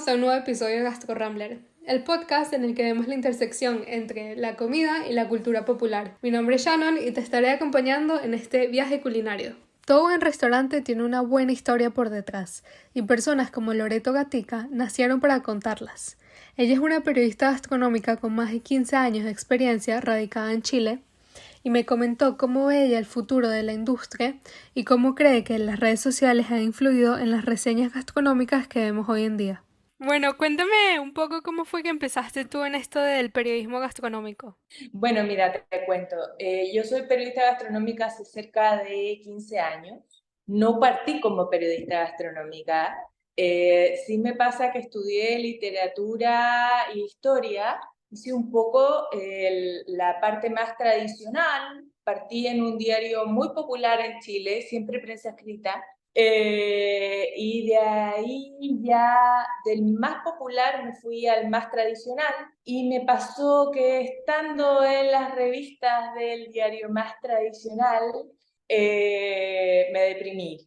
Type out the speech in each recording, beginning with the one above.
Bienvenidos a un nuevo episodio de Gastro Rambler, el podcast en el que vemos la intersección entre la comida y la cultura popular. Mi nombre es Shannon y te estaré acompañando en este viaje culinario. Todo buen restaurante tiene una buena historia por detrás, y personas como Loreto Gatica nacieron para contarlas. Ella es una periodista gastronómica con más de 15 años de experiencia radicada en Chile, y me comentó cómo ve ella el futuro de la industria y cómo cree que las redes sociales han influido en las reseñas gastronómicas que vemos hoy en día. Bueno, cuéntame un poco cómo fue que empezaste tú en esto del periodismo gastronómico. Bueno, mira, te cuento. Yo soy periodista gastronómica hace cerca de 15 años. No partí como periodista gastronómica. Sí me pasa que estudié literatura e historia. Hice un poco la parte más tradicional. Partí en un diario muy popular en Chile, siempre prensa escrita. Y de ahí ya del más popular me fui al más tradicional y me pasó que estando en las revistas del diario más tradicional me deprimí.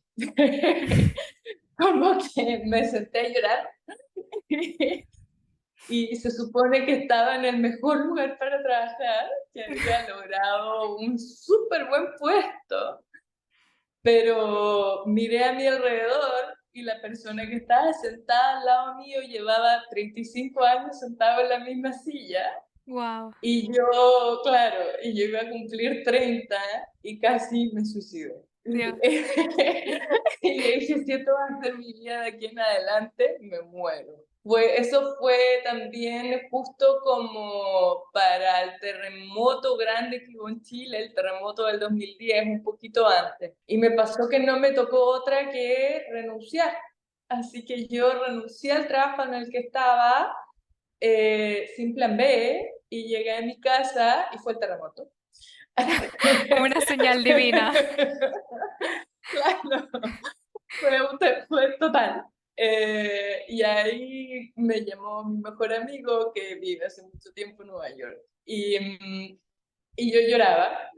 Como que me senté a llorar y se supone que estaba en el mejor lugar para trabajar, que había logrado un súper buen puesto, pero miré a mi alrededor y la persona que estaba sentada al lado mío llevaba 35 años sentado en la misma silla Wow. y yo, claro, y yo iba a cumplir 30 y casi me suicidé. Dios. Y yo dije, si esto va a ser mi vida de aquí en adelante, me muero. Eso fue también justo como para el terremoto grande que hubo en Chile, el terremoto del 2010, un poquito antes. Y me pasó que no me tocó otra que renunciar. Así que yo renuncié al trabajo en el que estaba sin plan B y llegué a mi casa y fue el terremoto. Una señal divina. Claro, fue total. Y ahí me llamó mi mejor amigo que vive hace mucho tiempo en Nueva York. Y yo lloraba,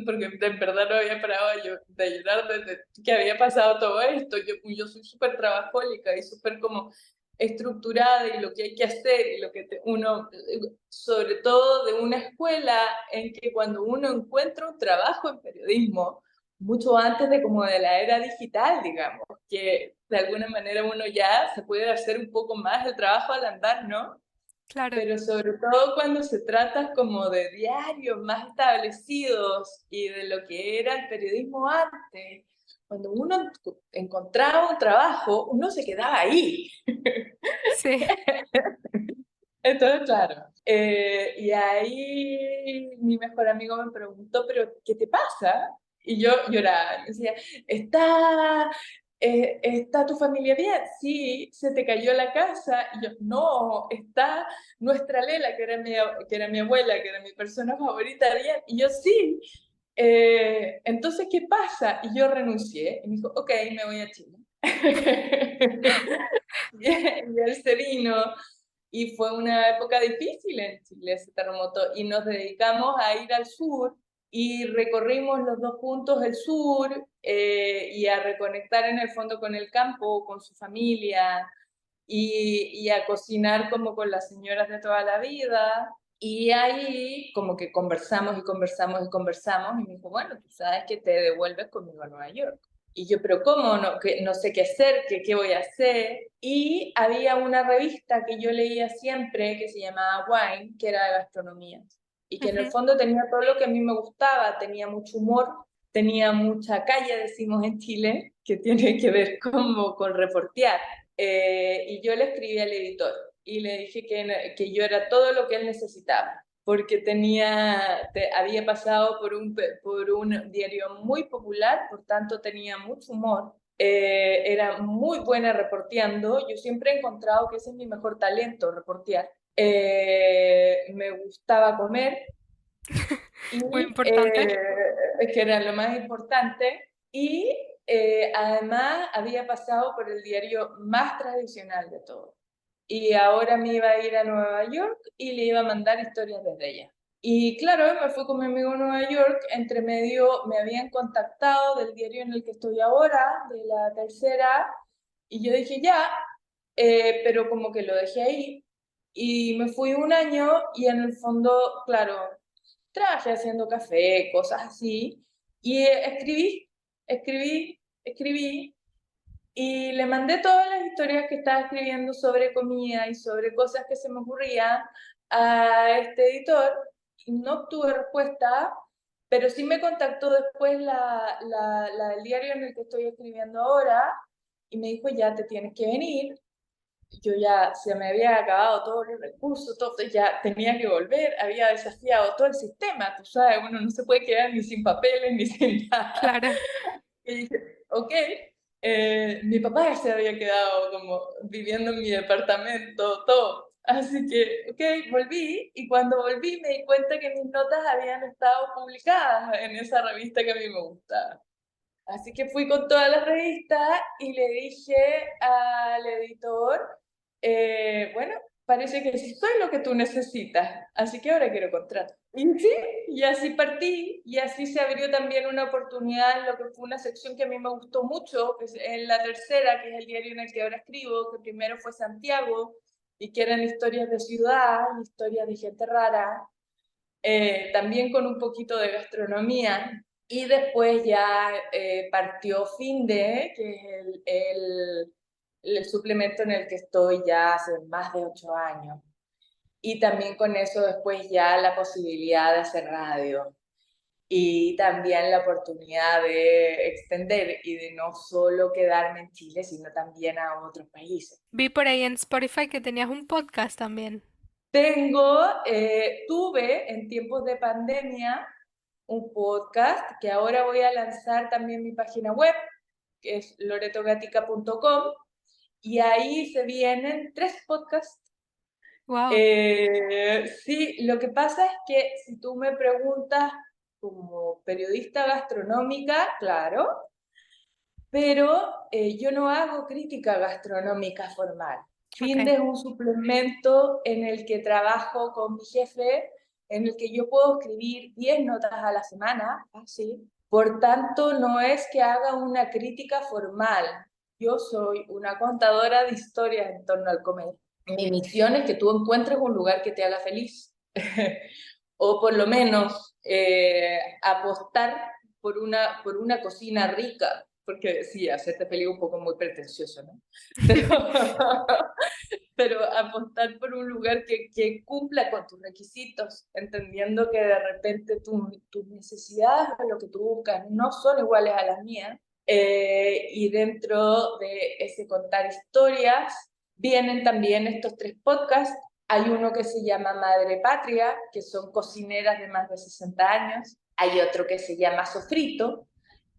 porque en verdad no había parado de llorar desde que había pasado todo esto. Yo soy súper trabajólica y súper como estructurada y lo que hay que hacer y lo que uno, sobre todo de una escuela en que cuando uno encuentra un trabajo en periodismo, mucho antes de como de la era digital, digamos, que de alguna manera uno ya se puede hacer un poco más el trabajo al andar, ¿no? Claro. Pero sobre todo cuando se trata como de diarios más establecidos y de lo que era el periodismo antes, cuando uno encontraba un trabajo, uno se quedaba ahí. Sí. Entonces, claro, y ahí mi mejor amigo me preguntó, pero ¿qué te pasa? Y yo lloraba, y decía, ¿está tu familia bien? Sí, se te cayó la casa. Y yo, no, está nuestra Lela, que era mi abuela, que era mi persona favorita, bien. Y yo, sí. Entonces, ¿qué pasa? Y yo renuncié. Y me dijo, ok, me voy a Chile. Y él se vino y fue una época difícil en Chile ese terremoto y nos dedicamos a ir al sur y recorrimos los dos puntos el sur y a reconectar en el fondo con el campo, con su familia y a cocinar como con las señoras de toda la vida. Y ahí como que conversamos y conversamos y conversamos y me dijo, bueno, tú sabes que te devuelves conmigo a Nueva York. Y yo, pero ¿cómo? No, que, no sé qué hacer, qué voy a hacer. Y había una revista que yo leía siempre que se llamaba Wine, que era de gastronomía. Y que en el Ujú. fondo tenía todo lo que a mí me gustaba, tenía mucho humor, tenía mucha calle, decimos en Chile, que tiene que ver como con reportear. Y yo le escribí al editor y le dije que yo era todo lo que él necesitaba, porque había pasado por un diario muy popular, por tanto tenía mucho humor, era muy buena reporteando, yo siempre he encontrado que ese es mi mejor talento, reportear. Me gustaba comer Muy y importante. que era lo más importante, y además había pasado por el diario más tradicional de todo. Y ahora me iba a ir a Nueva York y le iba a mandar historias desde ella. Y claro, me fui con mi amigo a Nueva York, entre medio me habían contactado del diario en el que estoy ahora, de La Tercera, y yo dije, ya, pero como que lo dejé ahí y me fui un año y en el fondo, claro, trabajé haciendo café, cosas así, y escribí, y le mandé todas las historias que estaba escribiendo sobre comida y sobre cosas que se me ocurrían a este editor. No obtuve respuesta, pero sí me contactó después la del diario en el que estoy escribiendo ahora y me dijo, ya te tienes que venir. Yo ya se me había acabado todos los recursos, todo, ya tenía que volver, había desafiado todo el sistema, tú sabes, uno no se puede quedar ni sin papeles ni sin nada. Claro. Y dije, ok, mi papá se había quedado como viviendo en mi departamento, todo. Así que, ok, volví y cuando volví me di cuenta que mis notas habían estado publicadas en esa revista que a mí me gustaba. Así que fui con toda la revista y le dije al editor, bueno, parece que sí soy lo que tú necesitas, así que ahora quiero contrato. Y sí, y así partí, y así se abrió también una oportunidad en lo que fue una sección que a mí me gustó mucho, que es en La Tercera, que es el diario en el que ahora escribo, que primero fue Santiago, y que eran historias de ciudad, historias de gente rara, también con un poquito de gastronomía. Y después ya partió Finde, que es el suplemento en el que estoy ya hace más de 8 años. Y también con eso después ya la posibilidad de hacer radio. Y también la oportunidad de extender y de no solo quedarme en Chile, sino también a otros países. Vi por ahí en Spotify que tenías un podcast también. Tuve en tiempos de pandemia un podcast que ahora voy a lanzar también mi página web, que es loretogatica.com, y ahí se vienen 3 podcasts. Wow. Sí, lo que pasa es que si tú me preguntas como periodista gastronómica, claro, pero yo no hago crítica gastronómica formal. Ok. Finde es un suplemento en el que trabajo con mi jefe, en el que yo puedo escribir 10 notas a la semana, así. Por tanto, no es que haga una crítica formal. Yo soy una contadora de historias en torno al comer. Mi misión es que tú encuentres un lugar que te haga feliz. O por lo menos apostar por una cocina rica, porque sí, hacerte feliz un poco muy pretencioso, ¿no? Pero, pero apostar por un lugar que cumpla con tus requisitos, entendiendo que de repente tus necesidades o lo que tú buscas no son iguales a las mías, y dentro de ese contar historias vienen también estos 3 podcasts. Hay uno que se llama Madre Patria, que son cocineras de más de 60 años. Hay otro que se llama Sofrito,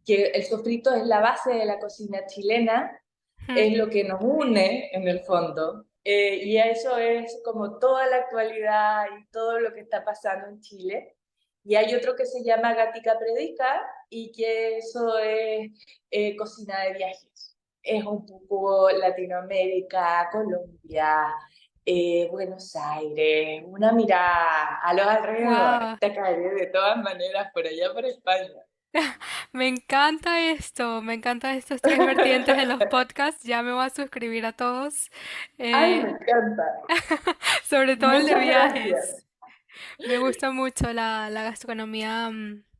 que el sofrito es la base de la cocina chilena, Hmm. es lo que nos une en el fondo. Y eso es como toda la actualidad y todo lo que está pasando en Chile. Y hay otro que se llama Gatica Predica y que eso es cocina de viajes. Es un poco Latinoamérica, Colombia, Buenos Aires, una mirada a los alrededores. Wow. Te caeré de todas maneras por allá, por España. Me encanta esto, me encantan estos tres vertientes de los podcasts. Ya me voy a suscribir a todos, Ay, me eh, encanta. sobre todo el de Muchas gracias. viajes. Me gusta mucho la gastronomía,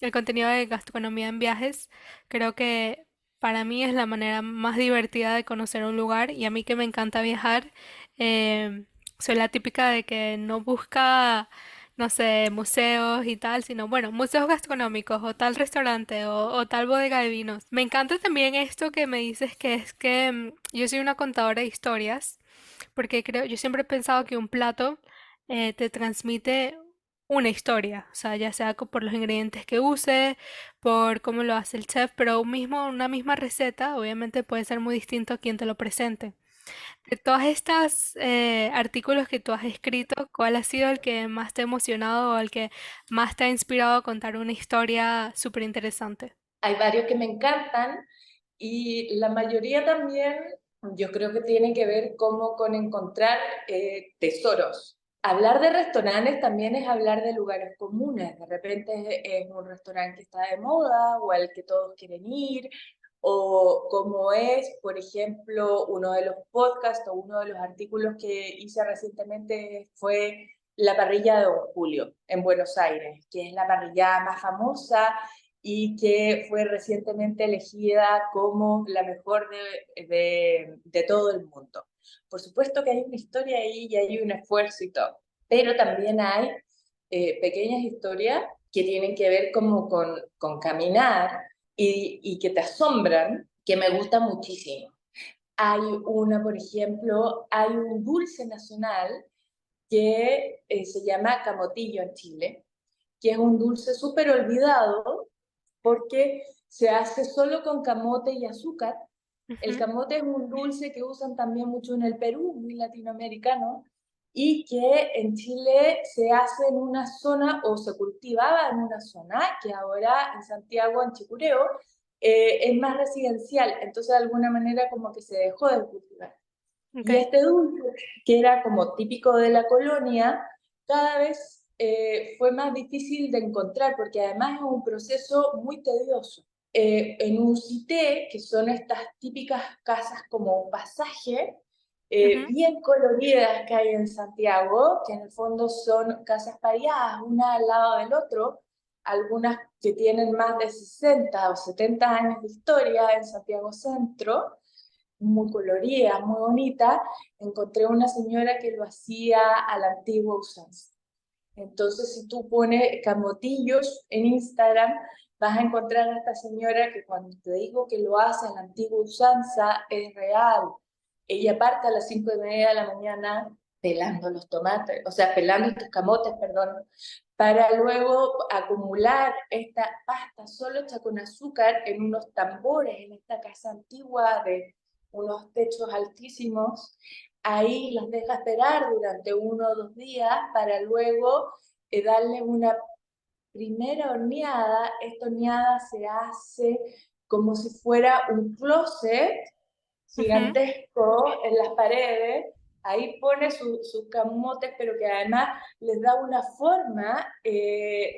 el contenido de gastronomía en viajes. Creo que para mí es la manera más divertida de conocer un lugar y a mí que me encanta viajar, eh, soy la típica de que no busca, no sé, museos y tal, sino bueno, museos gastronómicos o tal restaurante o tal bodega de vinos. Me encanta también esto que me dices que es que yo soy una contadora de historias porque creo, yo siempre he pensado que un plato te transmite una historia, o sea, ya sea por los ingredientes que use, por cómo lo hace el chef, pero una misma receta, obviamente puede ser muy distinto a quien te lo presente. De todas estas artículos que tú has escrito, ¿cuál ha sido el que más te ha emocionado o el que más te ha inspirado a contar una historia súper interesante? Hay varios que me encantan y la mayoría también yo creo que tiene que ver como con encontrar tesoros. Hablar de restaurantes también es hablar de lugares comunes. De repente es un restaurante que está de moda o al que todos quieren ir, o como es, por ejemplo, uno de los podcasts o uno de los artículos que hice recientemente fue la parrilla de Don Julio en Buenos Aires, que es la parrilla más famosa y que fue recientemente elegida como la mejor de todo el mundo. Por supuesto que hay una historia ahí y hay un esfuerzo y todo, pero también hay pequeñas historias que tienen que ver como con caminar y que te asombran, que me gusta muchísimo. Hay una, por ejemplo, hay un dulce nacional que se llama camotillo en Chile, que es un dulce súper olvidado porque se hace solo con camote y azúcar. El Ujú. camote es un dulce que usan también mucho en el Perú, muy latinoamericano, y que en Chile se hace en una zona o se cultivaba en una zona que ahora en Santiago, en Chicureo, es más residencial, entonces de alguna manera como que se dejó de cultivar. Ok. Y este dulce, que era como típico de la colonia, cada vez fue más difícil de encontrar porque además es un proceso muy tedioso. En un cité, que son estas típicas casas como pasaje, Ujú. bien coloridas que hay en Santiago, que en el fondo son casas pareadas, una al lado del otro, algunas que tienen más de 60 o 70 años de historia en Santiago Centro, muy colorida, muy bonita. Encontré una señora que lo hacía a la antigua usanza. Entonces, si tú pones camotillos en Instagram, vas a encontrar a esta señora que cuando te digo que lo hace a la antigua usanza, es real. Ella parte a las 5:30 de la mañana pelando los tomates, o sea, pelando estos camotes, perdón, para luego acumular esta pasta solo hecha con azúcar en unos tambores, en esta casa antigua de unos techos altísimos. Ahí las deja esperar durante 1 o 2 días para luego darle una primera horneada. Esta horneada se hace como si fuera un closet Ujú. gigantesco en las paredes. Ahí pone sus camotes, pero que además les da una forma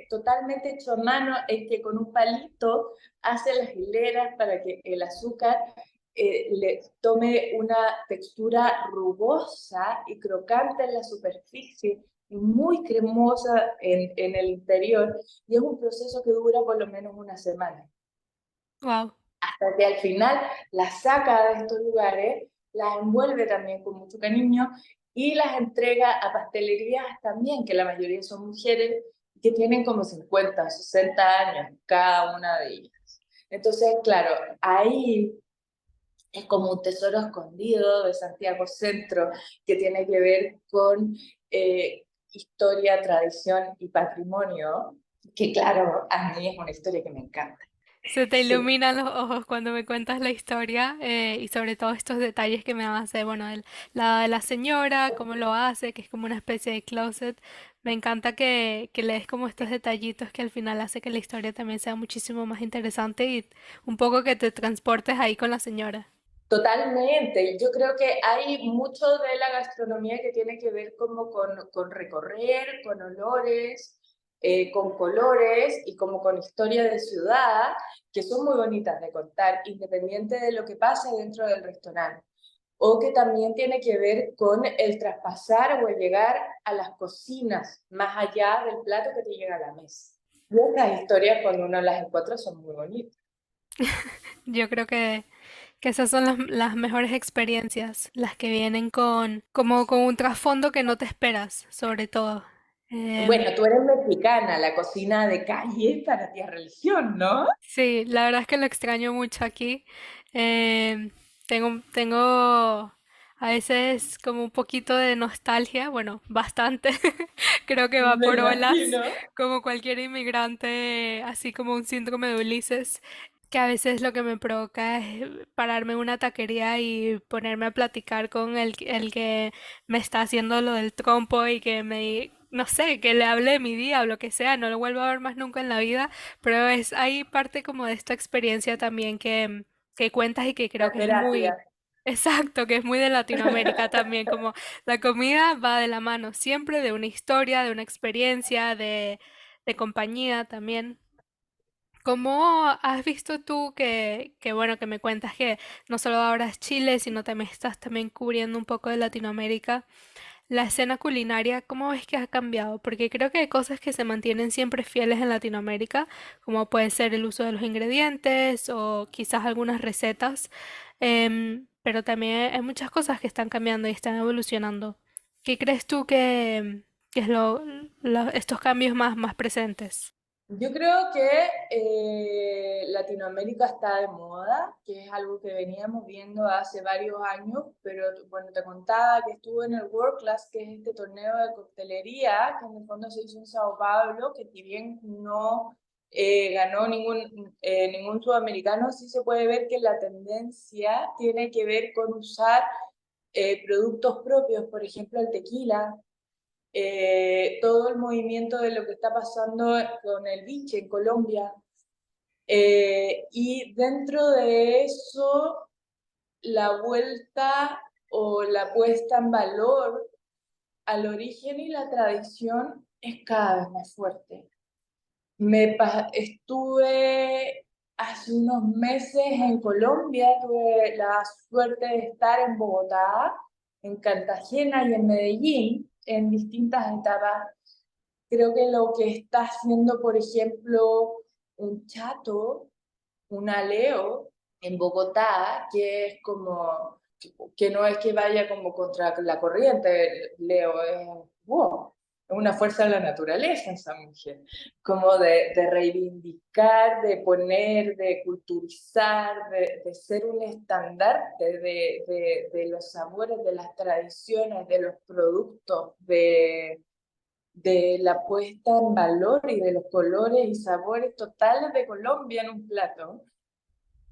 totalmente hecho a mano, en que con un palito hace las hileras para que el azúcar le tome una textura rugosa y crocante en la superficie, y muy cremosa en el interior, y es un proceso que dura por lo menos una semana Wow. hasta que al final las saca de estos lugares, las envuelve también con mucho cariño y las entrega a pastelerías también, que la mayoría son mujeres que tienen como 50 o 60 años cada una de ellas. Entonces, claro, ahí es como un tesoro escondido de Santiago Centro que tiene que ver con historia, tradición y patrimonio, que claro, a mí es una historia que me encanta. Se te Sí. iluminan los ojos cuando me cuentas la historia y sobre todo estos detalles que me hace, bueno, la de la señora, cómo lo hace, que es como una especie de closet. Me encanta que le des como estos detallitos que al final hace que la historia también sea muchísimo más interesante y un poco que te transportes ahí con la señora. Totalmente. Yo creo que hay mucho de la gastronomía que tiene que ver como con recorrer, con olores, con colores y como con historia de ciudad, que son muy bonitas de contar, independiente de lo que pase dentro del restaurante. O que también tiene que ver con el traspasar o el llegar a las cocinas, más allá del plato que te llega a la mesa. Y estas historias, cuando uno las encuentra, son muy bonitas. Yo creo que esas son las mejores experiencias, las que vienen con, como con un trasfondo que no te esperas, sobre todo. Em, Bueno, tú eres mexicana, la cocina de calle para ti es religión, ¿no? Sí, la verdad es que lo extraño mucho aquí. Tengo a veces como un poquito de nostalgia, bueno, bastante. Creo que va Me por olas, imagino. como cualquier inmigrante, así como un síndrome de Ulises, que a veces lo que me provoca es pararme en una taquería y ponerme a platicar con el que me está haciendo lo del trompo y que no sé, que le hable de mi día o lo que sea, no lo vuelvo a ver más nunca en la vida, pero es ahí parte como de esta experiencia también que cuentas y que creo La que es terapia. muy exacto, que es muy de Latinoamérica también, como la comida va de la mano siempre de una historia, de una experiencia, de compañía también. ¿Cómo has visto tú bueno, que me cuentas que no solo ahora es Chile, sino también estás también cubriendo un poco de Latinoamérica? La escena culinaria, ¿cómo ves que ha cambiado? Porque creo que hay cosas que se mantienen siempre fieles en Latinoamérica, como puede ser el uso de los ingredientes o quizás algunas recetas, pero también hay muchas cosas que están cambiando y están evolucionando. ¿Qué crees tú que es estos cambios más presentes? Yo creo que Latinoamérica está de moda, que es algo que veníamos viendo hace varios años, pero bueno, te contaba que estuve en el World Class, que es este torneo de coctelería, que en el fondo se hizo en Sao Paulo, que si bien no ganó ningún sudamericano, sí se puede ver que la tendencia tiene que ver con usar productos propios, por ejemplo, el tequila, todo el movimiento de lo que está pasando con el biche en Colombia. Y dentro de eso, la vuelta o la puesta en valor al origen y la tradición es cada vez más fuerte. Estuve hace unos meses en Colombia, tuve la suerte de estar en Bogotá, en Cartagena y en Medellín en distintas etapas. Creo que lo que está haciendo, por ejemplo, un chato, un aleo en Bogotá, que es como, que no es que vaya como contra la corriente, Leo es, wow, es una fuerza de la naturaleza esa mujer, como de reivindicar, de poner, de culturizar, de ser un estandarte de los sabores, de las tradiciones, de los productos, de la puesta en valor y de los colores y sabores totales de Colombia en un plato.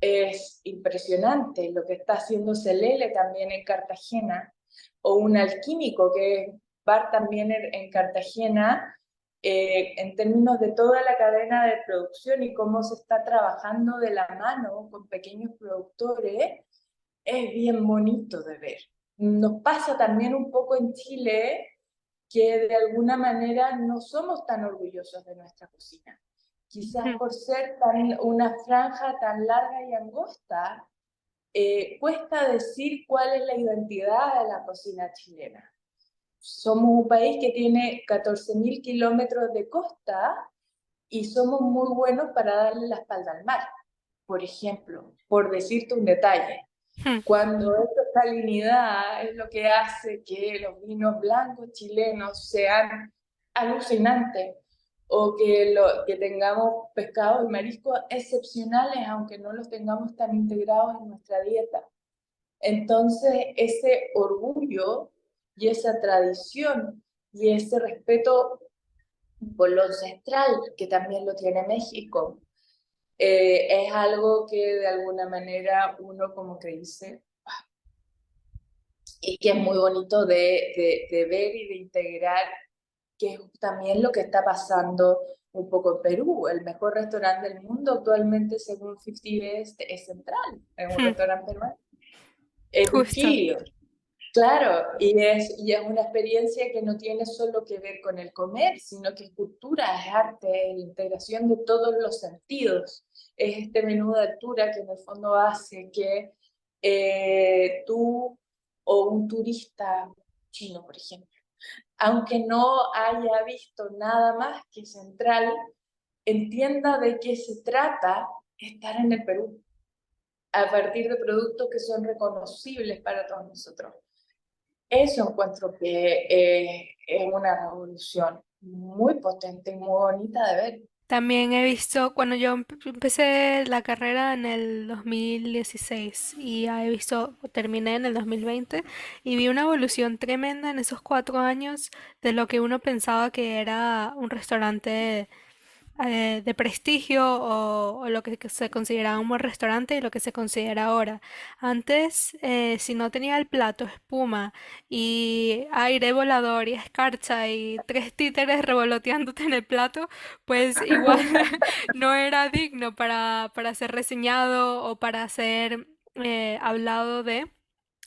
Es impresionante lo que está haciendo Celele también en Cartagena, o un alquímico que es bar también en Cartagena, en términos de toda la cadena de producción y cómo se está trabajando de la mano con pequeños productores, es bien bonito de ver. Nos pasa también un poco en Chile que de alguna manera no somos tan orgullosos de nuestra cocina. Quizás por ser una franja tan larga y angosta, cuesta decir cuál es la identidad de la cocina chilena. Somos un país que tiene 14.000 kilómetros de costa y somos muy buenos para darle la espalda al mar, por ejemplo, por decirte un detalle. Cuando esta salinidad es lo que hace que los vinos blancos chilenos sean alucinantes o que tengamos pescados y mariscos excepcionales, aunque no los tengamos tan integrados en nuestra dieta. Entonces, ese orgullo y esa tradición y ese respeto por lo ancestral, que también lo tiene México, es algo que de alguna manera uno como que dice, y que es muy bonito de ver y de integrar, que es también lo que está pasando un poco en Perú. El mejor restaurante del mundo actualmente, según 50 Best, es Central, es un restaurante peruano. Es Justo. Virgilio, claro, y es una experiencia que no tiene solo que ver con el comer, sino que es cultura, es arte, es la integración de todos los sentidos. Es este menú de altura que en el fondo hace que tú o un turista chino, por ejemplo, aunque no haya visto nada más que Central, entienda de qué se trata estar en el Perú, a partir de productos que son reconocibles para todos nosotros. Eso encuentro que es una revolución muy potente y muy bonita de ver. También he visto, cuando yo empecé la carrera en el 2016 y ya he visto, terminé en el 2020 y vi una evolución tremenda en esos 4 años de lo que uno pensaba que era un restaurante de prestigio o lo que se consideraba un buen restaurante y lo que se considera ahora. Antes, si no tenía el plato, espuma y aire volador y escarcha y tres títeres revoloteándote en el plato, pues igual no era digno para ser reseñado o para ser hablado de.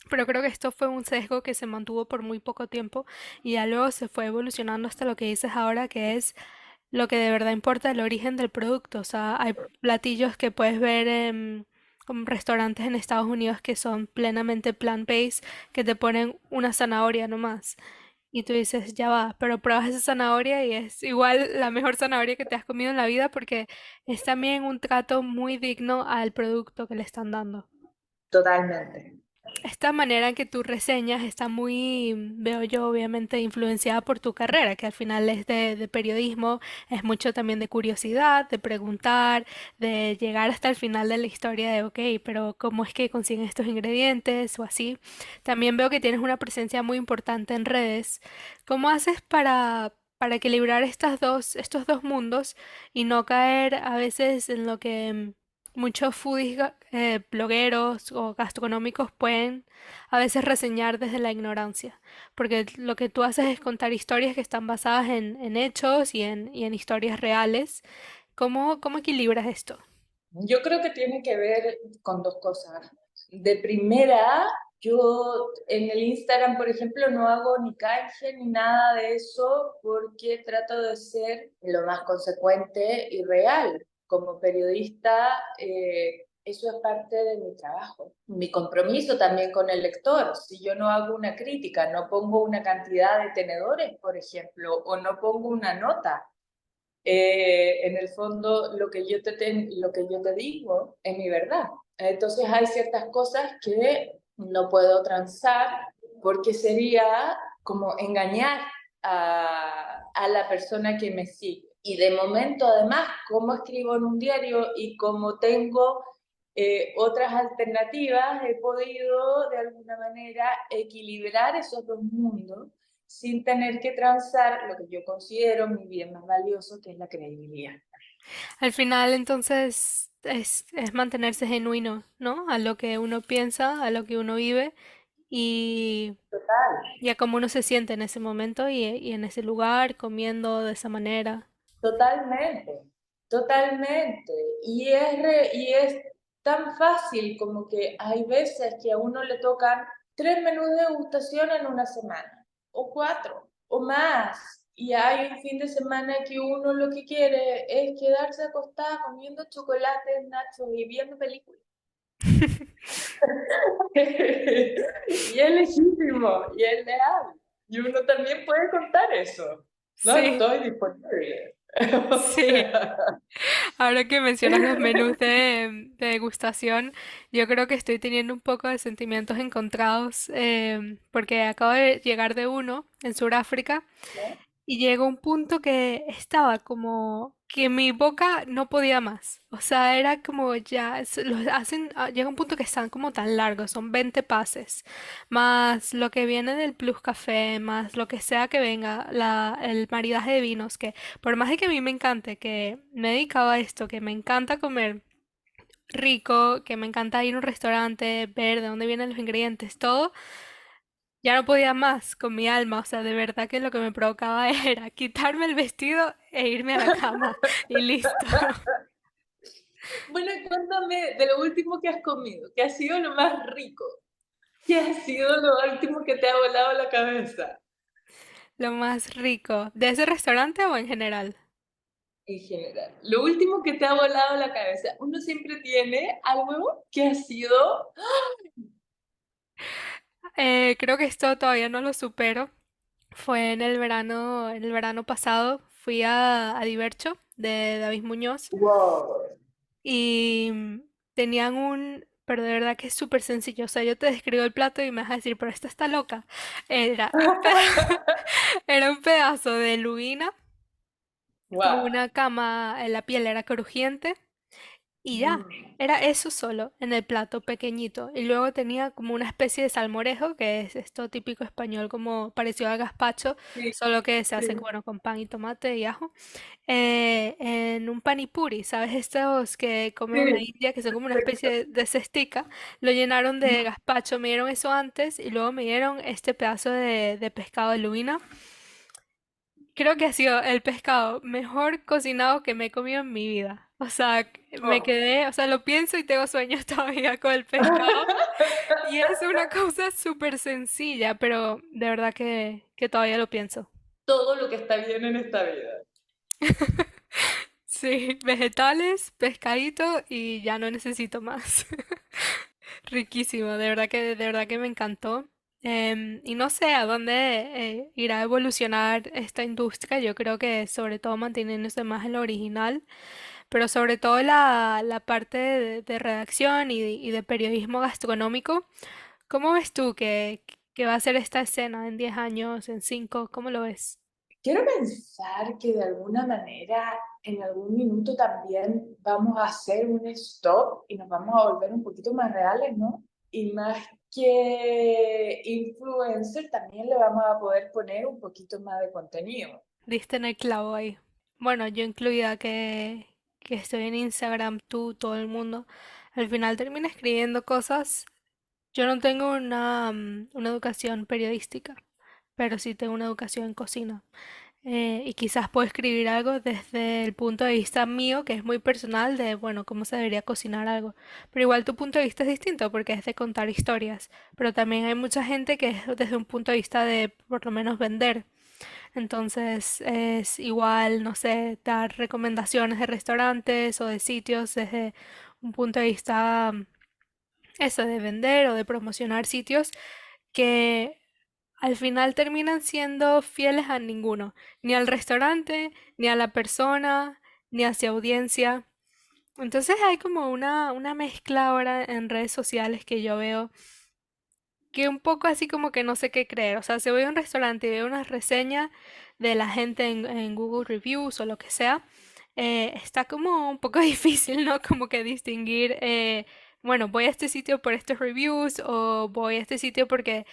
Pero creo que esto fue un sesgo que se mantuvo por muy poco tiempo y ya luego se fue evolucionando hasta lo que dices ahora, que es lo que de verdad importa es el origen del producto. O sea, hay platillos que puedes ver en como restaurantes en Estados Unidos que son plenamente plant-based, que te ponen una zanahoria nomás. Y tú dices, ya va, pero pruebas esa zanahoria y es igual la mejor zanahoria que te has comido en la vida porque es también un trato muy digno al producto que le están dando. Totalmente. Esta manera en que tú reseñas está muy, veo yo, obviamente influenciada por tu carrera, que al final es de periodismo, es mucho también de curiosidad, de preguntar, de llegar hasta el final de la historia de, ok, pero ¿cómo es que consiguen estos ingredientes o así? También veo que tienes una presencia muy importante en redes. ¿Cómo haces para equilibrar estos dos mundos y no caer a veces en lo que muchos foodies, blogueros o gastronómicos pueden a veces reseñar desde la ignorancia, porque lo que tú haces es contar historias que están basadas en hechos y en historias reales. ¿Cómo equilibras esto? Yo creo que tiene que ver con dos cosas. De primera, yo en el Instagram, por ejemplo, no hago ni canje ni nada de eso porque trato de ser lo más consecuente y real. Como periodista, eso es parte de mi trabajo. Mi compromiso también con el lector. Si yo no hago una crítica, no pongo una cantidad de tenedores, por ejemplo, o no pongo una nota, en el fondo lo que yo te digo es mi verdad. Entonces hay ciertas cosas que no puedo transar porque sería como engañar a la persona que me sigue. Y de momento, además, como escribo en un diario y como tengo otras alternativas, he podido de alguna manera equilibrar esos dos mundos sin tener que transar lo que yo considero mi bien más valioso, que es la credibilidad. Al final, entonces, es mantenerse genuino, ¿no? A lo que uno piensa, a lo que uno vive y, Total, y a cómo uno se siente en ese momento y en ese lugar, comiendo de esa manera. totalmente, totalmente. Y es tan fácil como que hay veces que a uno le tocan 3 menús de degustación en una semana, o 4, o más. Y hay un fin de semana que uno lo que quiere es quedarse acostada comiendo chocolates, nachos y viendo películas. Y es legítimo, y es leal. Y uno también puede contar eso. No Sí, estoy disponible. O sí. sea, Ahora que mencionas los menús de degustación, yo creo que estoy teniendo un poco de sentimientos encontrados porque acabo de llegar de uno en Sudáfrica ¿no? y llegó un punto que estaba como que mi boca no podía más. O sea, era como ya, los hacen, llega un punto que están como tan largos, son 20 pases, más lo que viene del Plus Café, más lo que sea que venga, el maridaje de vinos, que por más de que a mí me encante, que me he dedicado a esto, que me encanta comer rico, que me encanta ir a un restaurante, ver de dónde vienen los ingredientes, todo. Ya no podía más con mi alma, o sea, de verdad que lo que me provocaba era quitarme el vestido e irme a la cama y listo. Bueno, y cuéntame de lo último que has comido, ¿qué ha sido lo más rico? ¿Qué ha sido lo último que te ha volado la cabeza? Lo más rico. ¿De ese restaurante o en general? En general, lo último que te ha volado la cabeza. Uno siempre tiene algo que ha sido. Creo que esto todavía no lo supero. Fue en el verano pasado, fui a Divercho de David Muñoz Wow. y tenían pero de verdad que es súper sencillo. O sea, yo te describo el plato y me vas a decir, pero esta está loca. Era era un pedazo de lubina con Wow. una cama, la piel era crujiente y ya, era eso solo en el plato pequeñito. Y luego tenía como una especie de salmorejo, que es esto típico español como parecido al gazpacho, Sí, solo que se hace sí. bueno, con pan y tomate y ajo. En un panipuri, ¿sabes? Estos que comen en la Sí, India, que son como una especie perfecto. de cestica, lo llenaron de gazpacho, me dieron eso antes y luego me dieron este pedazo de pescado de lubina. Creo que ha sido el pescado mejor cocinado que me he comido en mi vida. O sea, me Oh. quedé, o sea, lo pienso y tengo sueños todavía con el pescado. Y es una cosa súper sencilla, pero de verdad que todavía lo pienso. Todo lo que está bien en esta vida. Sí, vegetales, pescadito y ya no necesito más. Riquísimo, de verdad que me encantó. Y no sé a dónde irá a evolucionar esta industria. Yo creo que sobre todo manteniéndose más en lo original, pero sobre todo la parte de redacción y de periodismo gastronómico. ¿Cómo ves tú que va a ser esta escena en 10 años, en 5? ¿Cómo lo ves? Quiero pensar que de alguna manera en algún minuto también vamos a hacer un stop y nos vamos a volver un poquito más reales, ¿no? Y más que influencer, también le vamos a poder poner un poquito más de contenido. Diste en el clavo ahí. Bueno, yo incluida que estoy en Instagram, tú, todo el mundo, al final termina escribiendo cosas. Yo no tengo una educación periodística, pero sí tengo una educación en cocina. Y quizás puedo escribir algo desde el punto de vista mío, que es muy personal, de, bueno, cómo se debería cocinar algo. Pero igual tu punto de vista es distinto, porque es de contar historias. Pero también hay mucha gente que es desde un punto de vista de, por lo menos, vender. Entonces es igual, no sé, dar recomendaciones de restaurantes o de sitios desde un punto de vista, eso, de vender o de promocionar sitios que al final terminan siendo fieles a ninguno, ni al restaurante, ni a la persona, ni hacia audiencia. Entonces hay como una mezcla ahora en redes sociales que yo veo que un poco así como que no sé qué creer. O sea, si voy a un restaurante y veo una reseña de la gente en Google Reviews o lo que sea, está como un poco difícil, ¿no? Como que distinguir, bueno, voy a este sitio por estos reviews o voy a este sitio porque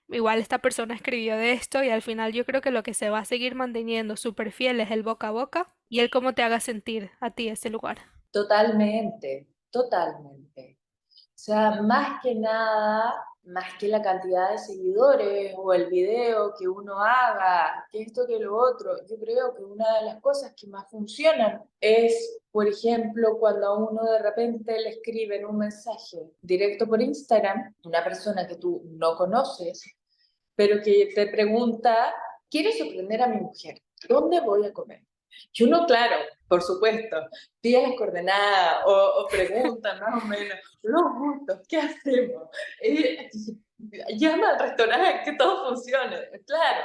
igual esta persona escribió de esto y al final yo creo que lo que se va a seguir manteniendo súper fiel es el boca a boca y el cómo te haga sentir a ti ese lugar. Totalmente, totalmente. O sea, más que nada, más que la cantidad de seguidores o el video que uno haga, que esto, que lo otro, yo creo que una de las cosas que más funcionan es, por ejemplo, cuando a uno de repente le escriben un mensaje directo por Instagram, una persona que tú no conoces, pero que te pregunta, quiero sorprender a mi mujer, ¿dónde voy a comer? Y uno, claro, por supuesto, pide las coordenadas o pregunta más o menos, los gustos, ¿qué hacemos? Eh, llama al restaurante, que todo funcione, claro,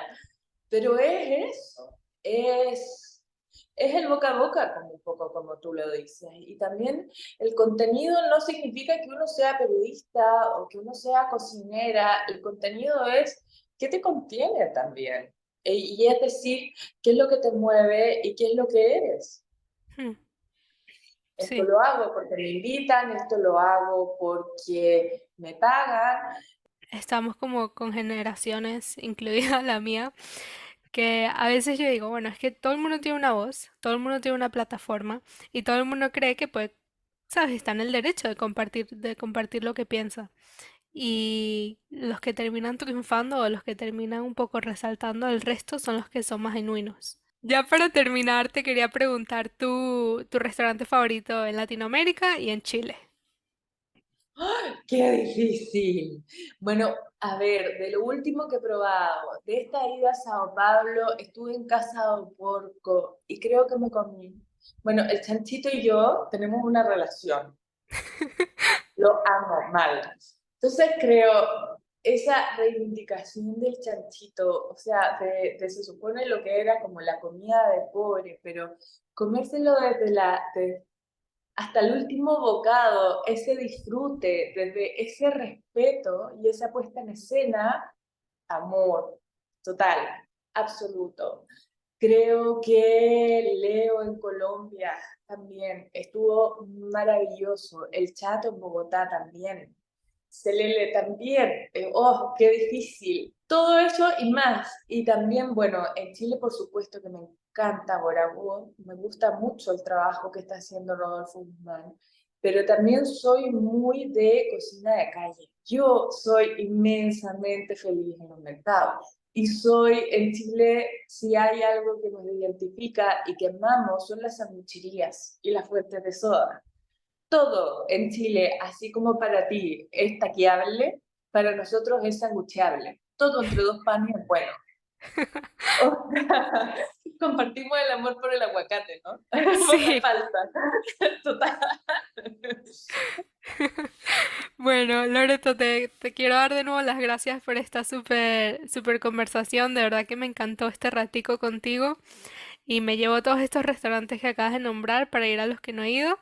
pero es eso, es el boca a boca, como un poco como tú lo dices. Y también el contenido no significa que uno sea periodista o que uno sea cocinera, el contenido es qué te contiene también. Y es decir, qué es lo que te mueve y qué es lo que eres. Hmm, Esto sí. lo hago porque me invitan, esto lo hago porque me pagan. Estamos como con generaciones, incluida la mía, que a veces yo digo, bueno, es que todo el mundo tiene una voz, todo el mundo tiene una plataforma y todo el mundo cree que pues, sabes, está en el derecho de compartir lo que piensa. Y los que terminan triunfando o los que terminan un poco resaltando al resto son los que son más genuinos. Ya para terminar, te quería preguntar tu restaurante favorito en Latinoamérica y en Chile. Qué difícil. Bueno, a ver, de lo último que he probado, de esta ida a Sao Paulo, estuve en Casa do Porco y creo que me comí. Bueno, el chanchito y yo tenemos una relación, lo amo mal. Entonces creo, esa reivindicación del chanchito, o sea, se supone lo que era como la comida de pobre, pero comérselo hasta el último bocado, ese disfrute, desde ese respeto y esa puesta en escena, amor total, absoluto. Creo que Leo en Colombia también estuvo maravilloso, el Chato en Bogotá también, Celele también, oh, qué difícil. Todo eso y más. Y también, bueno, en Chile por supuesto que me encanta Boragudo, me gusta mucho el trabajo que está haciendo Rodolfo Guzmán, pero también soy muy de cocina de calle. Yo soy inmensamente feliz en los mercados. Y soy, en Chile, si hay algo que nos identifica y que amamos, son las sangucherías y las fuentes de soda. Todo en Chile, así como para ti es taqueable, para nosotros es sangucheable. Todo entre dos panes es bueno. O sea, compartimos el amor por el aguacate, ¿no? Sí. Me falta. Total. Bueno, Loreto, te quiero dar de nuevo las gracias por esta súper conversación. De verdad que me encantó este ratico contigo y me llevo todos estos restaurantes que acabas de nombrar para ir a los que no he ido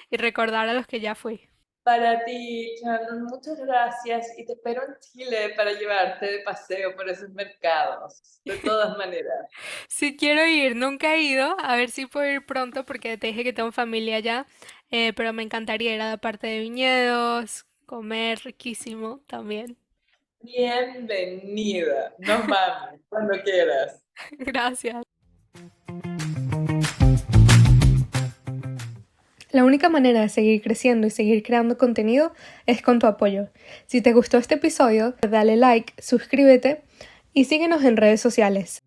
y recordar a los que ya fui. Para ti, Shannon, muchas gracias y te espero en Chile para llevarte de paseo por esos mercados, de todas maneras. Sí quiero ir, nunca he ido, a ver si puedo ir pronto porque te dije que tengo familia allá, pero me encantaría ir a la parte de viñedos, comer riquísimo también. Bienvenida, nos vamos cuando quieras. Gracias. La única manera de seguir creciendo y seguir creando contenido es con tu apoyo. Si te gustó este episodio, dale like, suscríbete y síguenos en redes sociales.